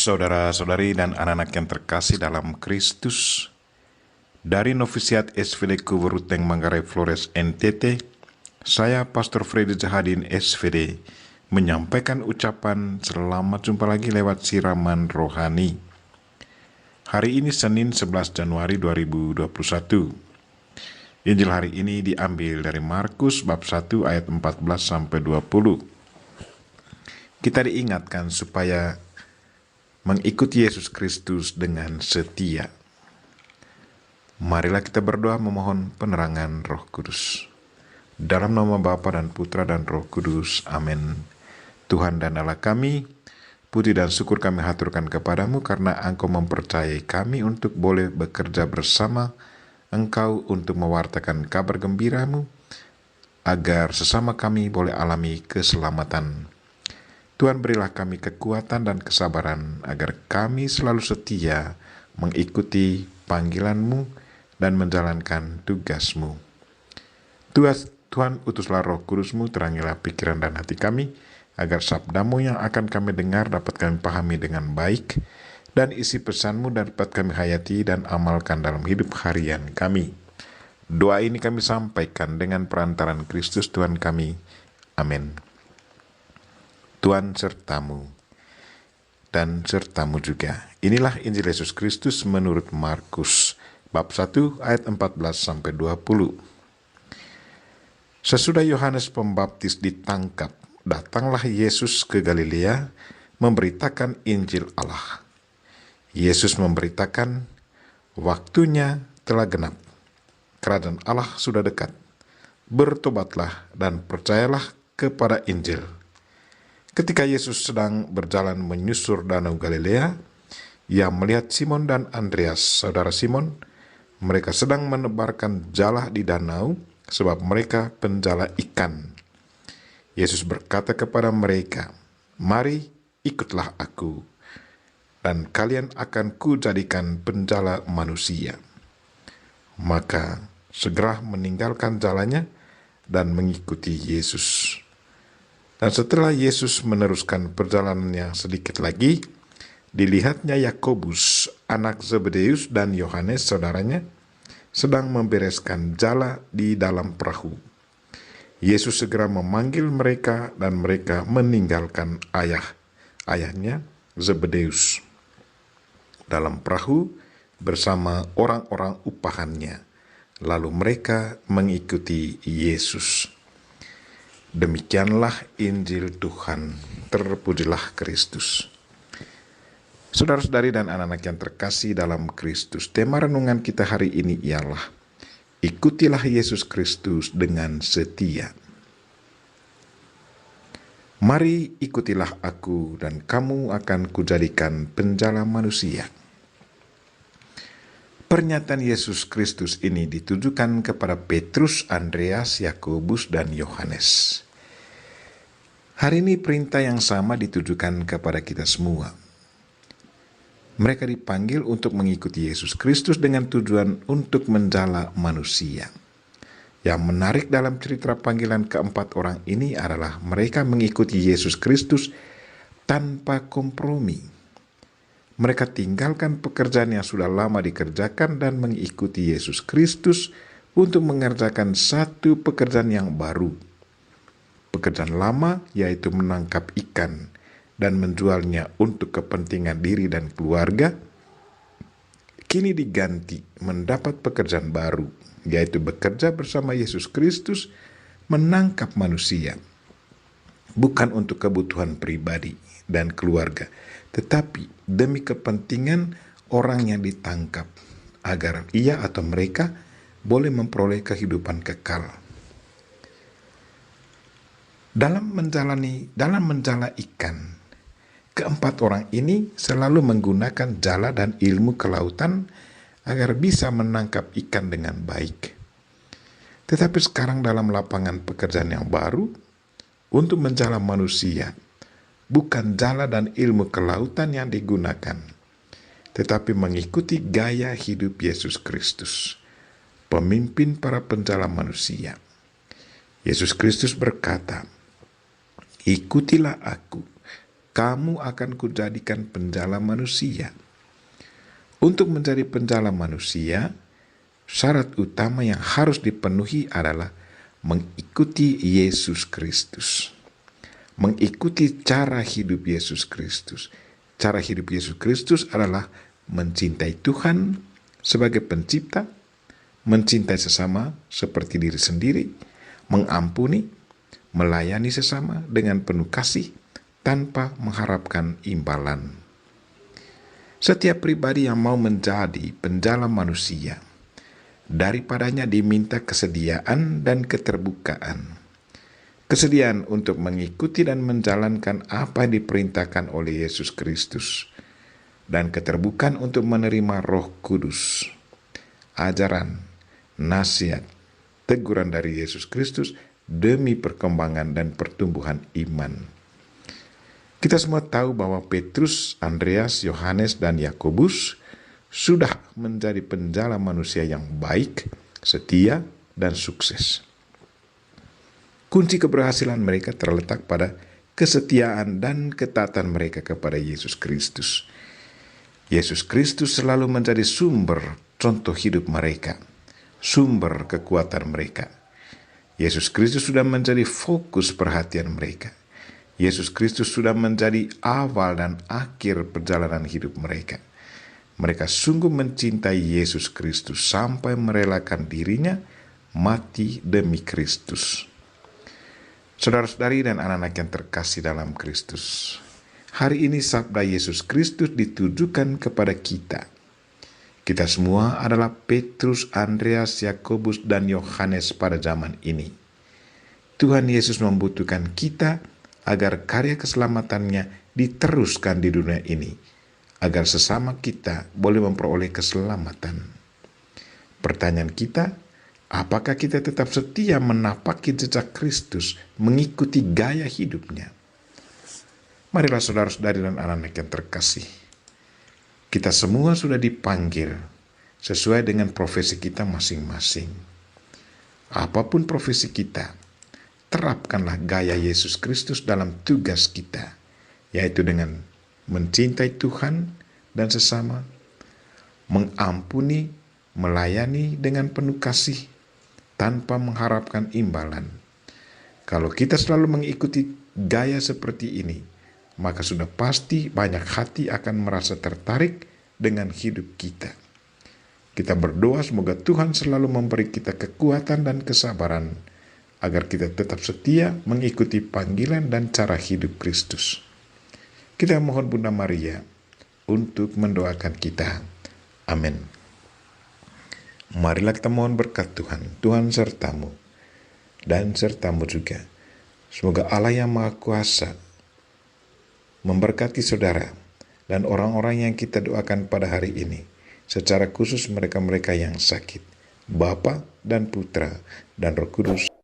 Saudara-saudari dan anak-anak yang terkasih dalam Kristus, dari Novisiat SVD Kuburuteng Manggarai Flores NTT, saya Pastor Freddy Zahadin SVD menyampaikan ucapan selamat jumpa lagi lewat siraman rohani. Hari ini Senin 11 Januari 2021. Injil hari ini diambil dari Markus bab 1 ayat 14 sampai 20. Kita diingatkan supaya mengikuti Yesus Kristus dengan setia. Marilah kita berdoa memohon penerangan Roh Kudus. Dalam nama Bapa dan Putra dan Roh Kudus. Amin. Tuhan dan Allah kami, puji dan syukur kami haturkan kepadamu karena Engkau mempercayai kami untuk boleh bekerja bersama Engkau untuk mewartakan kabar gembiramu, agar sesama kami boleh alami keselamatan. Tuhan, berilah kami kekuatan dan kesabaran agar kami selalu setia mengikuti panggilan-Mu dan menjalankan tugas-Mu. Tuhan, utuslah Roh Kudus-Mu, terangilah pikiran dan hati kami, agar sabda-Mu yang akan kami dengar dapat kami pahami dengan baik, dan isi pesan-Mu dapat kami hayati dan amalkan dalam hidup harian kami. Doa ini kami sampaikan dengan perantaran Kristus Tuhan kami. Amin. Tuhan sertamu dan sertamu juga. Inilah Injil Yesus Kristus menurut Markus bab 1 ayat 14 sampai 20. Sesudah Yohanes Pembaptis ditangkap, datanglah Yesus ke Galilea memberitakan Injil Allah. Yesus memberitakan, waktunya telah genap. Kerajaan Allah sudah dekat. Bertobatlah dan percayalah kepada Injil. Ketika Yesus sedang berjalan menyusur danau Galilea, Ia melihat Simon dan Andreas, saudara Simon. Mereka sedang menebarkan jala di danau, sebab mereka penjala ikan. Yesus berkata kepada mereka, "Mari, ikutlah aku, dan kalian akan kujadikan penjala manusia." Maka segera meninggalkan jalannya dan mengikuti Yesus. Dan setelah Yesus meneruskan perjalanannya sedikit lagi, dilihatnya Yakobus, anak Zebedeus, dan Yohanes, saudaranya, sedang membereskan jala di dalam perahu. Yesus segera memanggil mereka dan mereka meninggalkan ayahnya Zebedeus dalam perahu bersama orang-orang upahannya. Lalu mereka mengikuti Yesus. Demikianlah Injil Tuhan. Terpujilah Kristus. Saudara-saudari dan anak-anak yang terkasih dalam Kristus, tema renungan kita hari ini ialah ikutilah Yesus Kristus dengan setia. Mari ikutilah aku dan kamu akan kujadikan penjala manusia. Pernyataan Yesus Kristus ini ditujukan kepada Petrus, Andreas, Yakobus, dan Yohanes. Hari ini perintah yang sama ditujukan kepada kita semua. Mereka dipanggil untuk mengikuti Yesus Kristus dengan tujuan untuk menjala manusia. Yang menarik dalam cerita panggilan keempat orang ini adalah mereka mengikuti Yesus Kristus tanpa kompromi. Mereka tinggalkan pekerjaan yang sudah lama dikerjakan dan mengikuti Yesus Kristus untuk mengerjakan satu pekerjaan yang baru. Pekerjaan lama yaitu menangkap ikan dan menjualnya untuk kepentingan diri dan keluarga, kini diganti mendapat pekerjaan baru, yaitu bekerja bersama Yesus Kristus menangkap manusia. Bukan untuk kebutuhan pribadi dan keluarga, tetapi demi kepentingan orang yang ditangkap, agar ia atau mereka boleh memperoleh kehidupan kekal. Dalam menjala ikan, keempat orang ini selalu menggunakan jala dan ilmu kelautan agar bisa menangkap ikan dengan baik. Tetapi sekarang dalam lapangan pekerjaan yang baru, untuk menjala manusia, bukan jala dan ilmu kelautan yang digunakan, tetapi mengikuti gaya hidup Yesus Kristus, pemimpin para penjala manusia. Yesus Kristus berkata, "Ikutilah aku, kamu akan kujadikan penjala manusia. Untuk menjadi penjala manusia, syarat utama yang harus dipenuhi adalah mengikuti Yesus Kristus. Mengikuti cara hidup Yesus Kristus. Cara hidup Yesus Kristus adalah mencintai Tuhan sebagai pencipta, mencintai sesama seperti diri sendiri, mengampuni, melayani sesama dengan penuh kasih tanpa mengharapkan imbalan. Setiap pribadi yang mau menjadi penjala manusia, daripadanya diminta kesediaan dan keterbukaan. Kesediaan untuk mengikuti dan menjalankan apa yang diperintahkan oleh Yesus Kristus, dan keterbukaan untuk menerima Roh Kudus, ajaran, nasihat, teguran dari Yesus Kristus demi perkembangan dan pertumbuhan iman. Kita semua tahu bahwa Petrus, Andreas, Yohanes, dan Yakobus sudah menjadi penjala manusia yang baik, setia, dan sukses. Kunci keberhasilan mereka terletak pada kesetiaan dan ketaatan mereka kepada Yesus Kristus. Yesus Kristus selalu menjadi sumber contoh hidup mereka, sumber kekuatan mereka. Yesus Kristus sudah menjadi fokus perhatian mereka. Yesus Kristus sudah menjadi awal dan akhir perjalanan hidup mereka. Mereka sungguh mencintai Yesus Kristus sampai merelakan dirinya mati demi Kristus. Saudara-saudari dan anak-anak yang terkasih dalam Kristus, hari ini sabda Yesus Kristus ditujukan kepada kita. Kita semua adalah Petrus, Andreas, Yakobus, dan Yohanes pada zaman ini. Tuhan Yesus membutuhkan kita agar karya keselamatannya diteruskan di dunia ini, agar sesama kita boleh memperoleh keselamatan. Pertanyaan kita, apakah kita tetap setia menapaki jejak Kristus, mengikuti gaya hidupnya? Marilah saudara-saudari dan anak-anak yang terkasih, kita semua sudah dipanggil sesuai dengan profesi kita masing-masing. Apapun profesi kita, terapkanlah gaya Yesus Kristus dalam tugas kita, yaitu dengan mencintai Tuhan dan sesama, mengampuni, melayani dengan penuh kasih, tanpa mengharapkan imbalan. Kalau kita selalu mengikuti gaya seperti ini, maka sudah pasti banyak hati akan merasa tertarik dengan hidup kita. Kita berdoa semoga Tuhan selalu memberi kita kekuatan dan kesabaran, agar kita tetap setia mengikuti panggilan dan cara hidup Kristus. Kita mohon Bunda Maria untuk mendoakan kita. Amin. Marilah kita mohon berkat Tuhan. Tuhan sertamu dan sertamu juga. Semoga Allah yang Maha Kuasa memberkati saudara dan orang-orang yang kita doakan pada hari ini, secara khusus mereka-mereka yang sakit, Bapa dan Putra dan Roh Kudus.